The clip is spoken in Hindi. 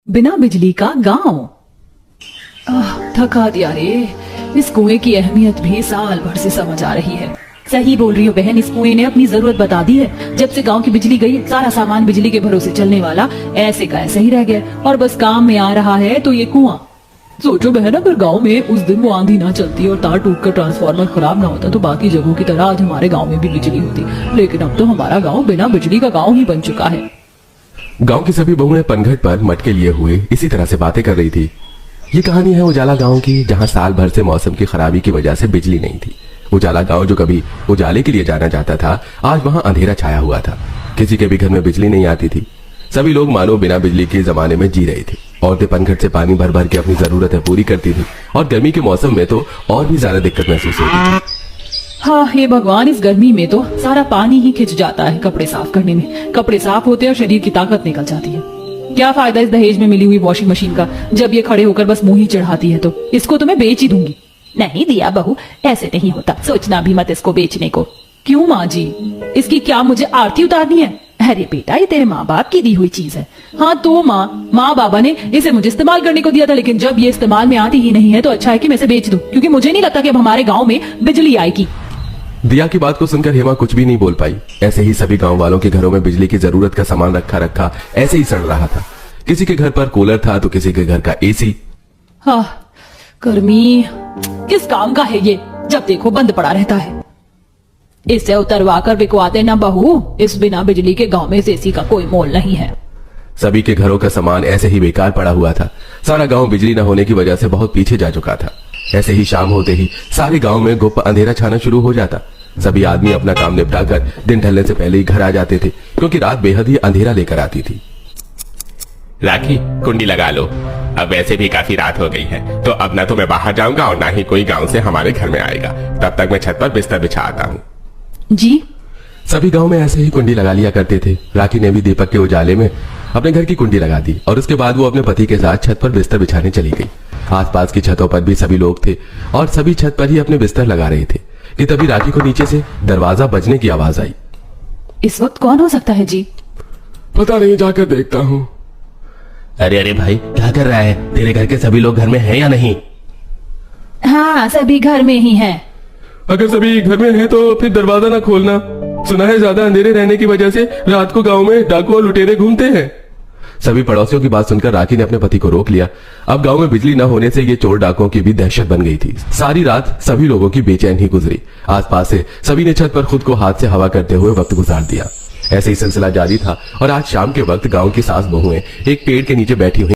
बिना बिजली का गांव। थका दिया रे। इस कुएं की अहमियत भी साल भर से समझ आ रही है। सही बोल रही हो बहन, इस कुएं ने अपनी जरूरत बता दी है। जब से गांव की बिजली गई, सारा सामान बिजली के भरोसे चलने वाला ऐसे का ऐसे ही रह गया और बस काम में आ रहा है तो ये कुआं। सोचो बहन, अगर गांव में उस दिन वो आंधी ना चलती और तार टूटकर ट्रांसफार्मर खराब ना होता तो बाकी जगहों की तरह आज हमारे गांव में भी बिजली होती। लेकिन अब तो हमारा गांव बिना बिजली का गांव ही बन चुका है। गांव की सभी बहुएं पनघट पर मटके लिए हुए इसी तरह से बातें कर रही थी। ये कहानी है उजाला गांव की, जहां साल भर से मौसम की खराबी की वजह से बिजली नहीं थी। उजाला गांव जो कभी उजाले के लिए जाना जाता था, आज वहां अंधेरा छाया हुआ था। किसी के भी घर में बिजली नहीं आती थी। सभी लोग मानो बिना बिजली के जमाने में जी रहे थे। औरतें पनघट से पानी भर भर के अपनी जरूरतें पूरी करती थी और गर्मी के मौसम में तो और भी ज्यादा दिक्कत महसूस होती थी। हाँ हे भगवान, इस गर्मी में तो सारा पानी ही खिंच जाता है कपड़े साफ करने में। कपड़े साफ होते हैं और शरीर की ताकत निकल जाती है। क्या फायदा इस दहेज में मिली हुई वॉशिंग मशीन का, जब ये खड़े होकर बस मुंह ही चढ़ाती है। तो इसको तो मैं बेच ही दूंगी। नहीं दिया बहू, ऐसे नहीं होता, सोचना भी मत इसको बेचने को। क्यों माँ जी, इसकी क्या मुझे आरती उतारनी है? अरे बेटा, ये तेरे माँ बाप की दी हुई चीज है। हाँ तो माँ बाबा ने इसे मुझे इस्तेमाल करने को दिया था, लेकिन जब ये इस्तेमाल में आती ही नहीं है तो अच्छा है कि मैं इसे बेच दूं, क्योंकि मुझे नहीं लगता कि अब हमारे गाँव में बिजली आएगी। दिया की बात को सुनकर हेमा कुछ भी नहीं बोल पाई। ऐसे ही सभी गांव वालों के घरों में बिजली की जरूरत का सामान रखा रखा ऐसे ही सड़ रहा था। किसी के घर पर कूलर था तो किसी के घर का एसी। हाँ, गर्मी किस काम का है ये, जब देखो बंद पड़ा रहता है। इसे उतरवा कर बिकवाते ना बहू, इस बिना बिजली के गांव में इस एसी का कोई मोल नहीं है। सभी के घरों का सामान ऐसे ही बेकार पड़ा हुआ था। सारा गांव बिजली न होने की वजह से बहुत पीछे जा चुका था। ऐसे ही शाम होते ही सारे गांव में गुप्त अंधेरा छाना शुरू हो जाता। सभी आदमी अपना काम निपटाकर दिन ढलने से पहले ही घर आ जाते थे, क्योंकि रात बेहद ही अंधेरा लेकर आती थी। राखी, कुंडी लगा लो। अब वैसे भी काफी रात हो गई है, तो अब ना तो मैं बाहर जाऊंगा और ना ही कोई गांव से हमारे घर में आएगा। तब तक मैं छत पर बिस्तर बिछा आता हूँ। जी। सभी गांव में ऐसे ही कुंडी लगा लिया करते थे। राखी ने भी दीपक के उजाले में अपने घर की कुंडी लगा दी और उसके बाद वो अपने पति के साथ छत पर बिस्तर बिछाने चली गई। आसपास की छतों पर भी सभी लोग थे और सभी छत पर ही अपने बिस्तर लगा रहे थे कि तभी राखी को नीचे से दरवाजा बजने की आवाज आई। इस वक्त कौन हो सकता है जी? पता नहीं, जाकर देखता हूँ। अरे अरे भाई, क्या कर रहा है? तेरे घर के सभी लोग घर में हैं या नहीं? हाँ, सभी घर में ही हैं। अगर सभी घर में हैं तो फिर दरवाजा ना खोलना। सुना है ज्यादा अंधेरे रहने की वजह से रात को गांव में डाकू और लुटेरे घूमते हैं। सभी पड़ोसियों की बात सुनकर राखी ने अपने पति को रोक लिया। अब गांव में बिजली न होने से ये चोर डाकुओं की भी दहशत बन गई थी। सारी रात सभी लोगों की बेचैन ही गुजरी। आसपास से सभी ने छत पर खुद को हाथ से हवा करते हुए वक्त गुजार दिया। ऐसे ही सिलसिला जारी था और आज शाम के वक्त गांव की सास बहुएं एक पेड़ के नीचे बैठी हुई